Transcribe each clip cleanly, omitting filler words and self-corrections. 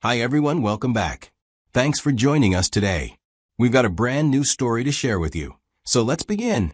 Hi everyone, welcome back. Thanks for joining us today. We've got a brand new story to share with you. So let's begin.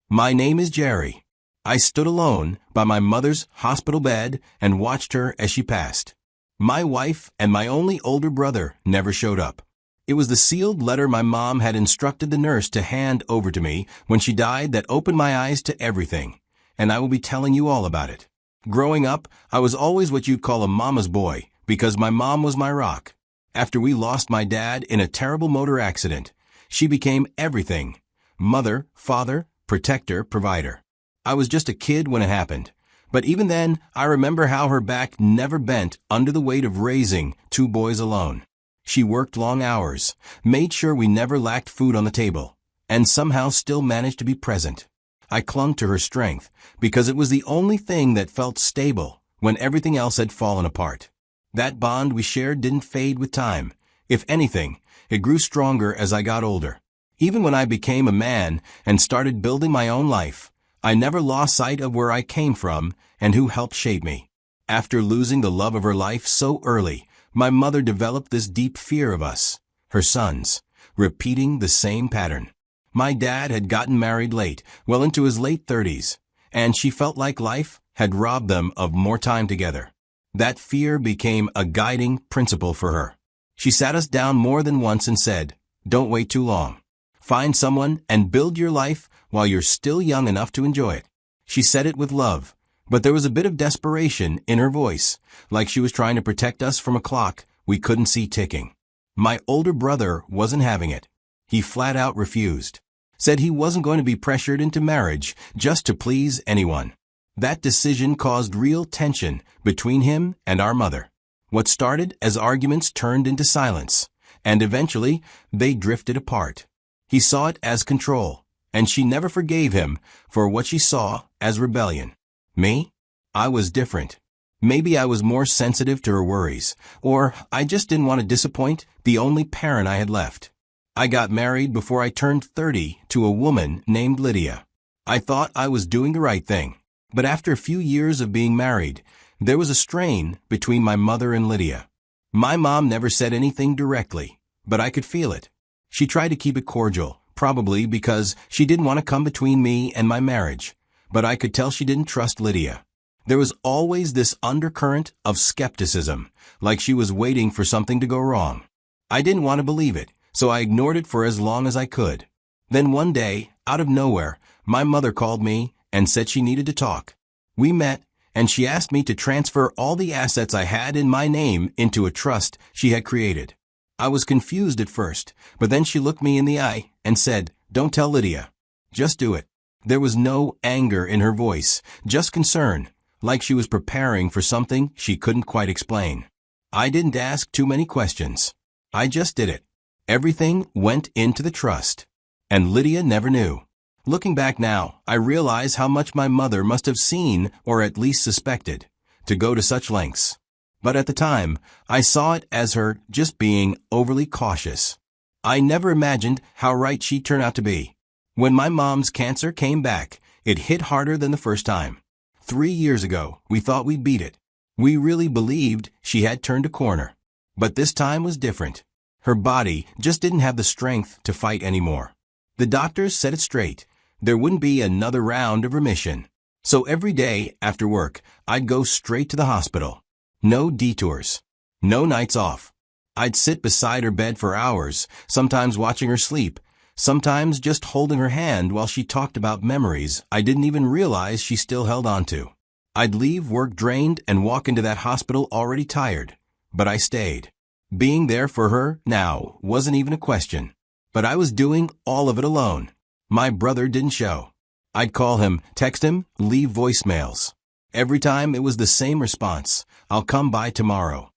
My name is Jerry. I stood alone by my mother's hospital bed and watched her as she passed. My wife and my only older brother never showed up. It was the sealed letter my mom had instructed the nurse to hand over to me when she died that opened my eyes to everything, and I will be telling you all about it. Growing up, I was always what you'd call a mama's boy because my mom was my rock. After we lost my dad in a terrible motor accident, she became everything: mother, father, protector, provider. I was just a kid when it happened, but even then, I remember how her back never bent under the weight of raising two boys alone. She worked long hours, made sure we never lacked food on the table, and somehow still managed to be present. I clung to her strength because it was the only thing that felt stable when everything else had fallen apart. That bond we shared didn't fade with time. If anything, it grew stronger as I got older. Even when I became a man and started building my own life, I never lost sight of where I came from and who helped shape me. After losing the love of her life so early, my mother developed this deep fear of us, her sons, repeating the same pattern. My dad had gotten married late, well into his late 30s, and she felt like life had robbed them of more time together. That fear became a guiding principle for her. She sat us down more than once and said, "Don't wait too long. Find someone and build your life while you're still young enough to enjoy it." She said it with love, but there was a bit of desperation in her voice, like she was trying to protect us from a clock we couldn't see ticking. My older brother wasn't having it. He flat out refused. Said he wasn't going to be pressured into marriage just to please anyone. That decision caused real tension between him and our mother. What started as arguments turned into silence, and eventually they drifted apart. He saw it as control, and she never forgave him for what she saw as rebellion. Me? I was different. Maybe I was more sensitive to her worries, or I just didn't want to disappoint the only parent I had left. I got married before I turned 30 to a woman named Lydia. I thought I was doing the right thing, but after a few years of being married, there was a strain between my mother and Lydia. My mom never said anything directly, but I could feel it. She tried to keep it cordial, probably because she didn't want to come between me and my marriage, but I could tell she didn't trust Lydia. There was always this undercurrent of skepticism, like she was waiting for something to go wrong. I didn't want to believe it, so I ignored it for as long as I could. Then one day, out of nowhere, my mother called me and said she needed to talk. We met, and she asked me to transfer all the assets I had in my name into a trust she had created. I was confused at first, but then she looked me in the eye and said, "Don't tell Lydia. Just do it." There was no anger in her voice, just concern, like she was preparing for something she couldn't quite explain. I didn't ask too many questions. I just did it. Everything went into the trust, and Lydia never knew. Looking back now, I realize how much my mother must have seen, or at least suspected, to go to such lengths. But at the time, I saw it as her just being overly cautious. I never imagined how right she'd turn out to be. When my mom's cancer came back, it hit harder than the first time. 3 years ago, we thought we'd beat it. We really believed she had turned a corner. But this time was different. Her body just didn't have the strength to fight anymore. The doctors said it straight. There wouldn't be another round of remission. So every day after work, I'd go straight to the hospital. No detours. No nights off. I'd sit beside her bed for hours, sometimes watching her sleep, sometimes just holding her hand while she talked about memories I didn't even realize she still held on to. I'd leave work drained and walk into that hospital already tired, but I stayed. Being there for her now wasn't even a question. But I was doing all of it alone. My brother didn't show. I'd call him, text him, leave voicemails. Every time it was the same response: "I'll come by tomorrow."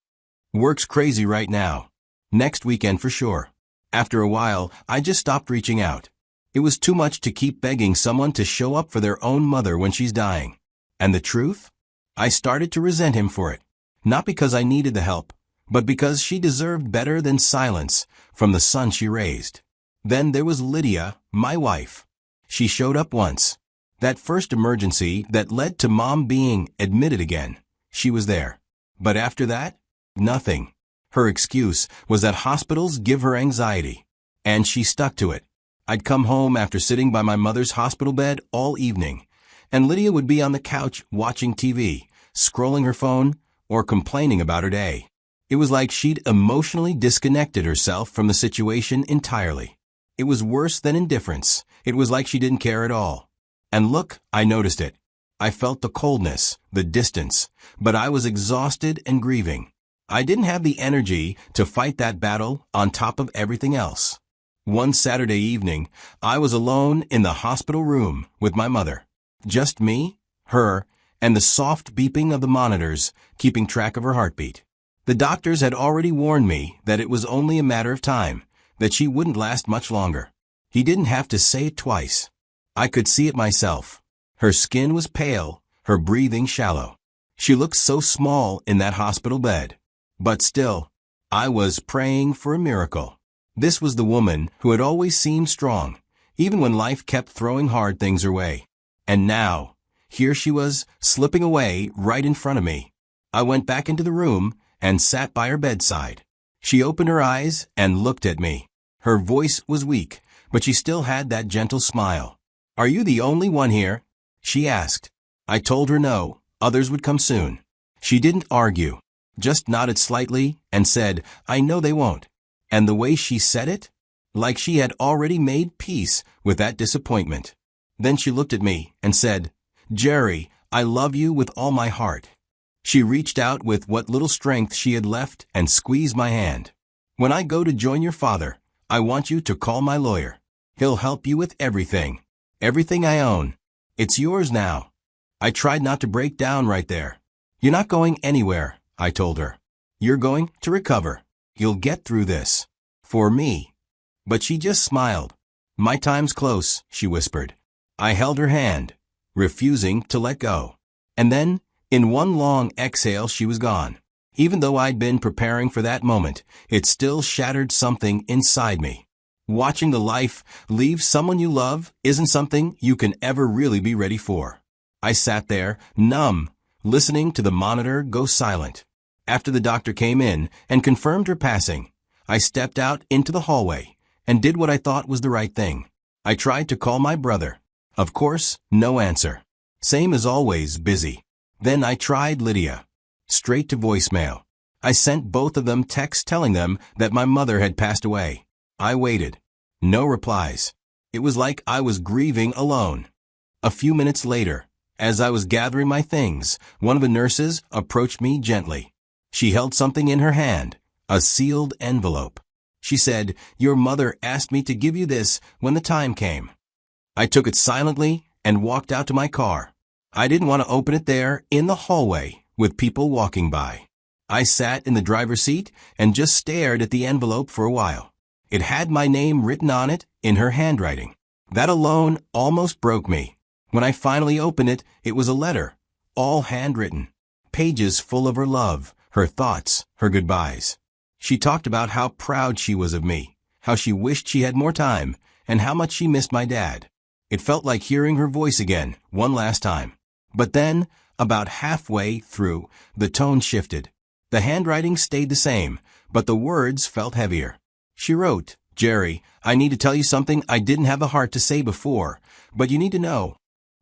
Work's crazy right now. Next weekend for sure. After a while, I just stopped reaching out. It was too much to keep begging someone to show up for their own mother when she's dying. And the truth? I started to resent him for it. Not because I needed the help, but because she deserved better than silence from the son she raised. Then there was Lydia, my wife. She showed up once. That first emergency that led to Mom being admitted again, she was there. But after that, nothing. Her excuse was that hospitals give her anxiety, and she stuck to it. I'd come home after sitting by my mother's hospital bed all evening, and Lydia would be on the couch watching TV, scrolling her phone, or complaining about her day. It was like she'd emotionally disconnected herself from the situation entirely. It was worse than indifference. It was like she didn't care at all. And look, I noticed it. I felt the coldness, the distance, but I was exhausted and grieving. I didn't have the energy to fight that battle on top of everything else. One Saturday evening, I was alone in the hospital room with my mother. Just me, her, and the soft beeping of the monitors keeping track of her heartbeat. The doctors had already warned me that it was only a matter of time, that she wouldn't last much longer. He didn't have to say it twice. I could see it myself. Her skin was pale, her breathing shallow. She looked so small in that hospital bed. But still, I was praying for a miracle. This was the woman who had always seemed strong, even when life kept throwing hard things her way. And now, here she was, slipping away right in front of me. I went back into the room and sat by her bedside. She opened her eyes and looked at me. Her voice was weak, but she still had that gentle smile. "Are you the only one here?" she asked. I told her no, others would come soon. She didn't argue, just nodded slightly and said, "I know they won't." And the way she said it, like she had already made peace with that disappointment. Then she looked at me and said, "Jerry, I love you with all my heart." She reached out with what little strength she had left and squeezed my hand. "When I go to join your father, I want you to call my lawyer. He'll help you with everything. Everything I own. It's yours now." I tried not to break down right there. "You're not going anywhere," I told her. "You're going to recover. You'll get through this. For me." But she just smiled. "My time's close," she whispered. I held her hand, refusing to let go. And then, in one long exhale, she was gone. Even though I'd been preparing for that moment, it still shattered something inside me. Watching the life leave someone you love isn't something you can ever really be ready for. I sat there, numb, listening to the monitor go silent. After the doctor came in and confirmed her passing, I stepped out into the hallway and did what I thought was the right thing. I tried to call my brother. Of course, no answer. Same as always, busy. Then I tried Lydia. Straight to voicemail. I sent both of them texts telling them that my mother had passed away. I waited. No replies. It was like I was grieving alone. A few minutes later, as I was gathering my things, one of the nurses approached me gently. She held something in her hand, a sealed envelope. She said, "Your mother asked me to give you this when the time came." I took it silently and walked out to my car. I didn't want to open it there in the hallway with people walking by. I sat in the driver's seat and just stared at the envelope for a while. It had my name written on it in her handwriting. That alone almost broke me. When I finally opened it, it was a letter, all handwritten, pages full of her love, her thoughts, her goodbyes. She talked about how proud she was of me, how she wished she had more time, and how much she missed my dad. It felt like hearing her voice again, one last time. But then, about halfway through, the tone shifted. The handwriting stayed the same, but the words felt heavier. She wrote, "Jerry, I need to tell you something I didn't have the heart to say before, but you need to know."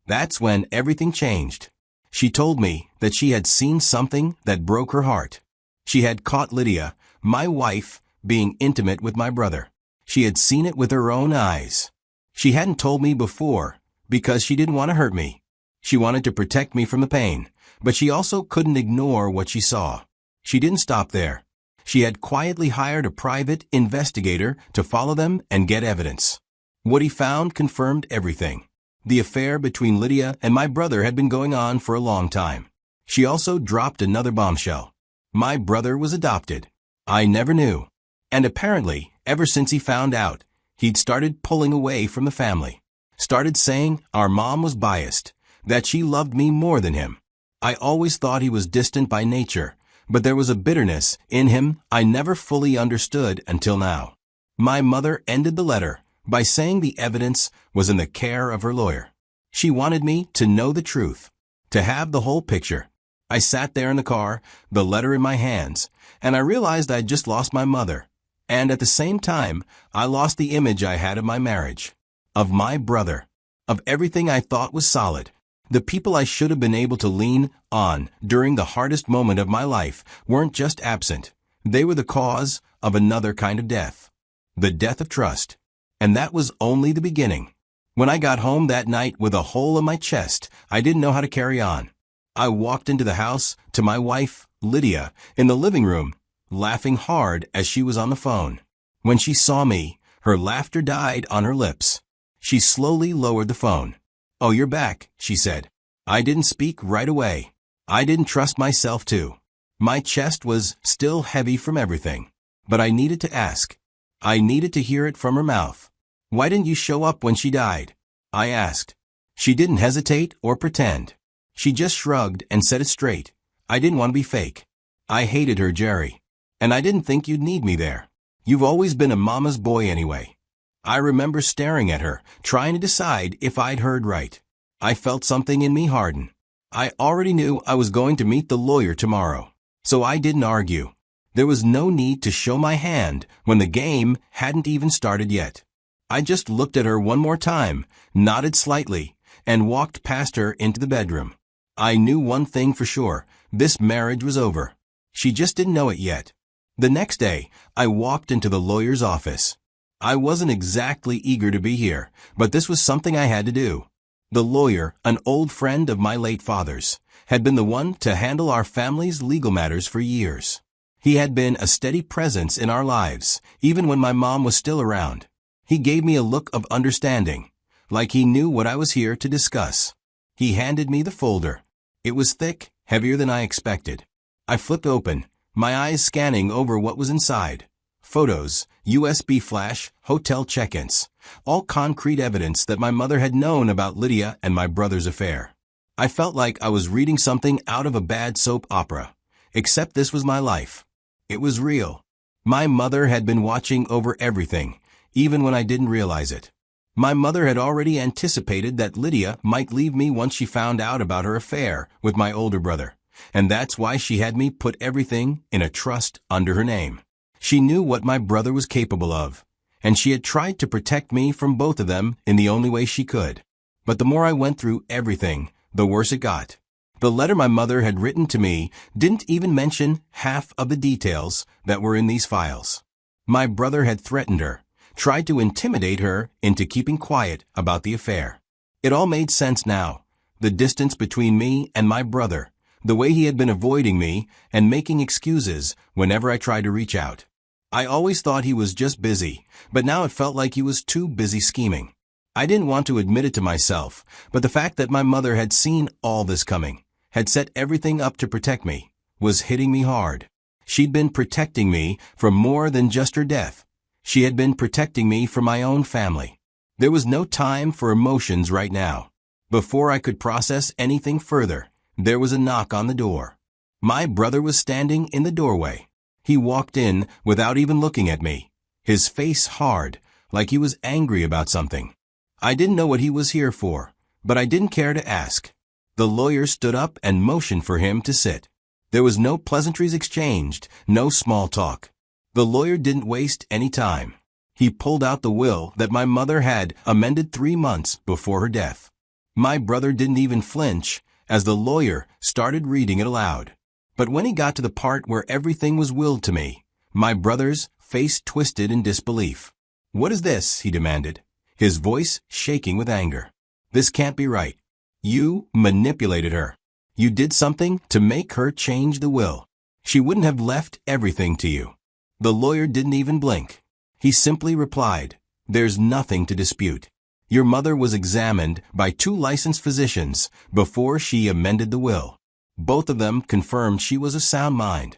That's when everything changed. She told me that she had seen something that broke her heart. She had caught Lydia, my wife, being intimate with my brother. She had seen it with her own eyes. She hadn't told me before because she didn't want to hurt me. She wanted to protect me from the pain, but she also couldn't ignore what she saw. She didn't stop there. She had quietly hired a private investigator to follow them and get evidence. What he found confirmed everything. The affair between Lydia and my brother had been going on for a long time. She also dropped another bombshell. My brother was adopted. I never knew. And apparently, ever since he found out, he'd started pulling away from the family. Started saying our mom was biased, that she loved me more than him. I always thought he was distant by nature, but there was a bitterness in him I never fully understood until now. My mother ended the letter by saying the evidence was in the care of her lawyer. She wanted me to know the truth, to have the whole picture. I sat there in the car, the letter in my hands, and I realized I'd just lost my mother. And at the same time, I lost the image I had of my marriage, of my brother, of everything I thought was solid. The people I should have been able to lean on during the hardest moment of my life weren't just absent. They were the cause of another kind of death. The death of trust. And that was only the beginning. When I got home that night with a hole in my chest, I didn't know how to carry on. I walked into the house to my wife, Lydia, in the living room, laughing hard as she was on the phone. When she saw me, her laughter died on her lips. She slowly lowered the phone. "Oh, you're back," she said. I didn't speak right away. I didn't trust myself to. My chest was still heavy from everything. But I needed to ask. I needed to hear it from her mouth. "Why didn't you show up when she died?" I asked. She didn't hesitate or pretend. She just shrugged and said it straight. "I didn't want to be fake. I hated her, Jerry. And I didn't think you'd need me there. You've always been a mama's boy anyway." I remember staring at her, trying to decide if I'd heard right. I felt something in me harden. I already knew I was going to meet the lawyer tomorrow, so I didn't argue. There was no need to show my hand when the game hadn't even started yet. I just looked at her one more time, nodded slightly, and walked past her into the bedroom. I knew one thing for sure. This marriage was over. She just didn't know it yet. The next day, I walked into the lawyer's office. I wasn't exactly eager to be here, but this was something I had to do. The lawyer, an old friend of my late father's, had been the one to handle our family's legal matters for years. He had been a steady presence in our lives, even when my mom was still around. He gave me a look of understanding, like he knew what I was here to discuss. He handed me the folder. It was thick, heavier than I expected. I flipped open, my eyes scanning over what was inside. Photos, USB flash, hotel check-ins, all concrete evidence that my mother had known about Lydia and my brother's affair. I felt like I was reading something out of a bad soap opera, except this was my life. It was real. My mother had been watching over everything, even when I didn't realize it. My mother had already anticipated that Lydia might leave me once she found out about her affair with my older brother, and that's why she had me put everything in a trust under her name. She knew what my brother was capable of, and she had tried to protect me from both of them in the only way she could. But the more I went through everything, the worse it got. The letter my mother had written to me didn't even mention half of the details that were in these files. My brother had threatened her, tried to intimidate her into keeping quiet about the affair. It all made sense now. The distance between me and my brother, the way he had been avoiding me and making excuses whenever I tried to reach out. I always thought he was just busy, but now it felt like he was too busy scheming. I didn't want to admit it to myself, but the fact that my mother had seen all this coming, had set everything up to protect me, was hitting me hard. She'd been protecting me from more than just her death. She had been protecting me from my own family. There was no time for emotions right now. Before I could process anything further, there was a knock on the door. My brother was standing in the doorway. He walked in without even looking at me, his face hard, like he was angry about something. I didn't know what he was here for, but I didn't care to ask. The lawyer stood up and motioned for him to sit. There was no pleasantries exchanged, no small talk. The lawyer didn't waste any time. He pulled out the will that my mother had amended 3 months before her death. My brother didn't even flinch as the lawyer started reading it aloud. But when he got to the part where everything was willed to me, my brother's face twisted in disbelief. "What is this?" he demanded, his voice shaking with anger. "This can't be right. You manipulated her. You did something to make her change the will. She wouldn't have left everything to you." The lawyer didn't even blink. He simply replied, "There's nothing to dispute. Your mother was examined by 2 licensed physicians before she amended the will. Both of them confirmed she was of sound mind."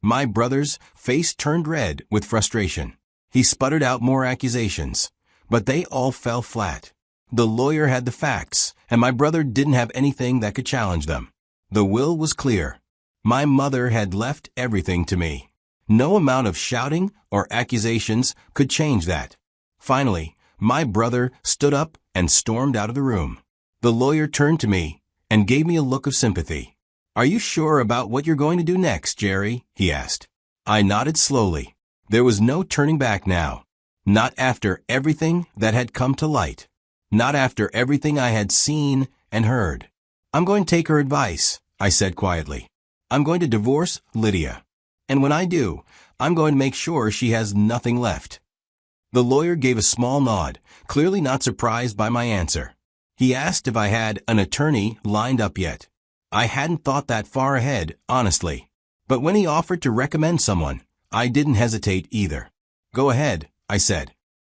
My brother's face turned red with frustration. He sputtered out more accusations, but they all fell flat. The lawyer had the facts, and my brother didn't have anything that could challenge them. The will was clear. My mother had left everything to me. No amount of shouting or accusations could change that. Finally, my brother stood up and stormed out of the room. The lawyer turned to me and gave me a look of sympathy. "Are you sure about what you're going to do next, Jerry?" he asked. I nodded slowly. There was no turning back now. Not after everything that had come to light. Not after everything I had seen and heard. "I'm going to take her advice," I said quietly. "I'm going to divorce Lydia. And when I do, I'm going to make sure she has nothing left." The lawyer gave a small nod, clearly not surprised by my answer. He asked if I had an attorney lined up yet. I hadn't thought that far ahead, honestly. But when he offered to recommend someone, I didn't hesitate either. "Go ahead," I said.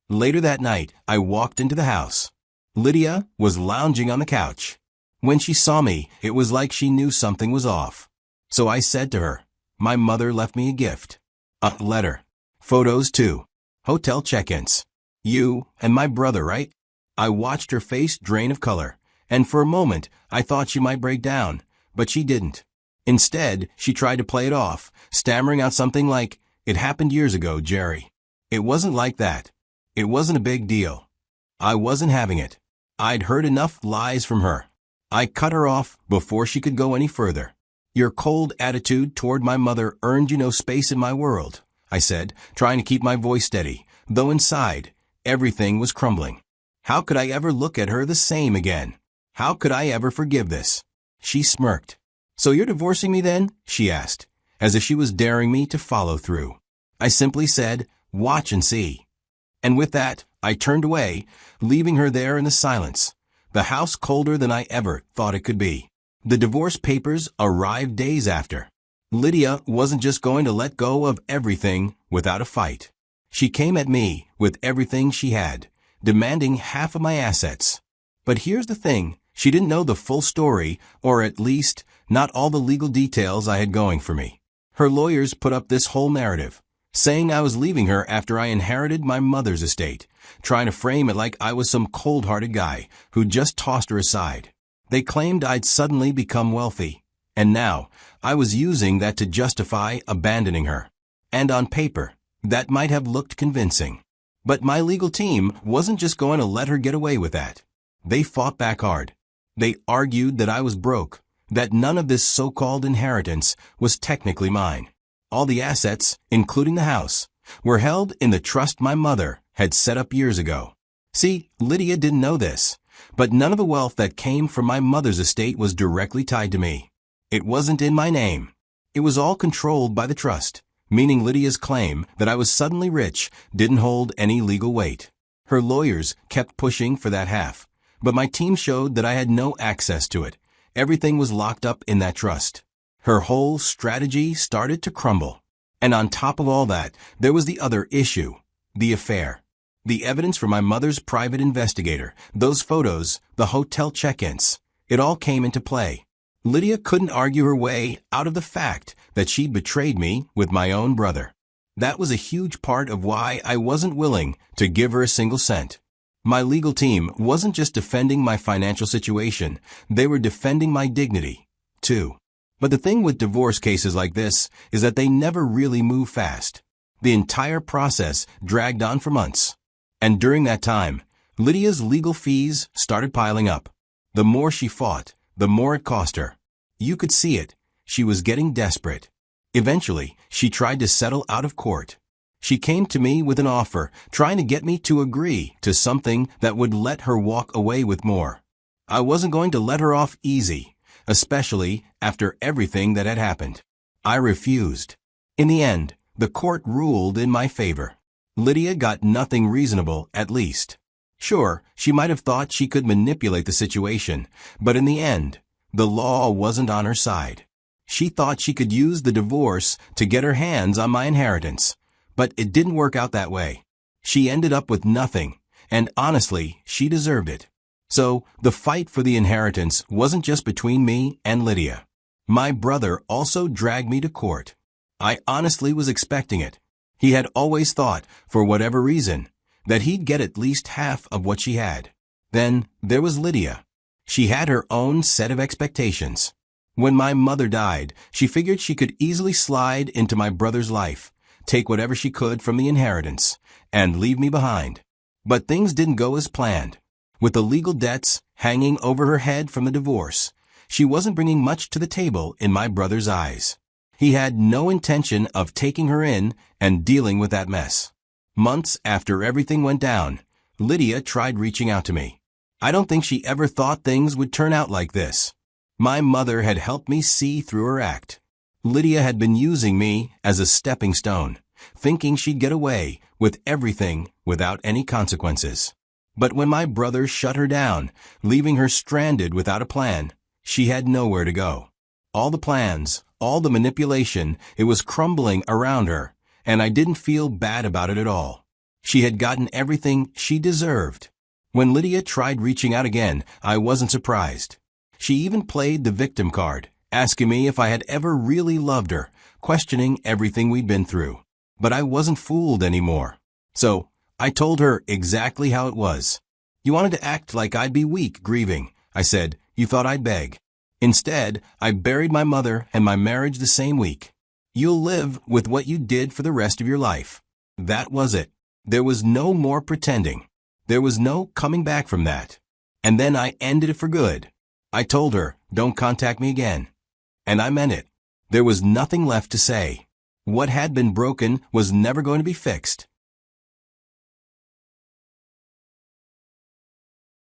Later that night, I walked into the house. Lydia was lounging on the couch. When she saw me, it was like she knew something was off. So I said to her, "My mother left me a gift. A letter. Photos too. Hotel check-ins. You and my brother, right?" I watched her face drain of color, and for a moment I thought she might break down, but she didn't. Instead, she tried to play it off, stammering out something like, "It happened years ago, Jerry. It wasn't like that. It wasn't a big deal." I wasn't having it. I'd heard enough lies from her. I cut her off before she could go any further. "Your cold attitude toward my mother earned you no space in my world," I said, trying to keep my voice steady, though inside, everything was crumbling. How could I ever look at her the same again? How could I ever forgive this? She smirked. "So you're divorcing me then?" she asked, as if she was daring me to follow through. I simply said, "Watch and see." And with that, I turned away, leaving her there in the silence, the house colder than I ever thought it could be. The divorce papers arrived days after. Lydia wasn't just going to let go of everything without a fight. She came at me with everything she had, demanding half of my assets. But here's the thing, she didn't know the full story, or at least, not all the legal details I had going for me. Her lawyers put up this whole narrative, saying I was leaving her after I inherited my mother's estate, trying to frame it like I was some cold-hearted guy who just tossed her aside. They claimed I'd suddenly become wealthy, and now I was using that to justify abandoning her. And on paper, that might have looked convincing. But my legal team wasn't just going to let her get away with that. They fought back hard. They argued that I was broke, that none of this so-called inheritance was technically mine. All the assets, including the house, were held in the trust my mother had set up years ago. See, Lydia didn't know this, but none of the wealth that came from my mother's estate was directly tied to me. It wasn't in my name. It was all controlled by the trust, meaning Lydia's claim that I was suddenly rich didn't hold any legal weight. Her lawyers kept pushing for that half, but my team showed that I had no access to it. Everything was locked up in that trust. Her whole strategy started to crumble. And on top of all that, there was the other issue, the affair. The evidence from my mother's private investigator, those photos, the hotel check-ins, it all came into play. Lydia couldn't argue her way out of the fact that she'd betrayed me with my own brother. That was a huge part of why I wasn't willing to give her a single cent. My legal team wasn't just defending my financial situation, they were defending my dignity, too. But the thing with divorce cases like this is that they never really move fast. The entire process dragged on for months. And during that time, Lydia's legal fees started piling up. The more she fought, the more it cost her. You could see it. She was getting desperate. Eventually, she tried to settle out of court. She came to me with an offer, trying to get me to agree to something that would let her walk away with more. I wasn't going to let her off easy, especially after everything that had happened. I refused. In the end, the court ruled in my favor. Lydia got nothing reasonable, at least. Sure, she might have thought she could manipulate the situation, but in the end, the law wasn't on her side. She thought she could use the divorce to get her hands on my inheritance, but it didn't work out that way. She ended up with nothing, and honestly, she deserved it. So, the fight for the inheritance wasn't just between me and Lydia. My brother also dragged me to court. I honestly was expecting it. He had always thought, for whatever reason, that he'd get at least half of what she had. Then, there was Lydia. She had her own set of expectations. When my mother died, she figured she could easily slide into my brother's life, take whatever she could from the inheritance, and leave me behind. But things didn't go as planned. With the legal debts hanging over her head from the divorce, she wasn't bringing much to the table in my brother's eyes. He had no intention of taking her in and dealing with that mess. Months after everything went down, Lydia tried reaching out to me. I don't think she ever thought things would turn out like this. My mother had helped me see through her act. Lydia had been using me as a stepping stone, thinking she'd get away with everything without any consequences. But when my brother shut her down, leaving her stranded without a plan, she had nowhere to go. All the plans, all the manipulation, it was crumbling around her, and I didn't feel bad about it at all. She had gotten everything she deserved. When Lydia tried reaching out again, I wasn't surprised. She even played the victim card, asking me if I had ever really loved her, questioning everything we'd been through. But I wasn't fooled anymore. So I told her exactly how it was. You wanted to act like I'd be weak grieving. I said, you thought I'd beg. Instead, I buried my mother and my marriage the same week. You'll live with what you did for the rest of your life. That was it. There was no more pretending. There was no coming back from that. And then I ended it for good. I told her, don't contact me again. And I meant it. There was nothing left to say. What had been broken was never going to be fixed.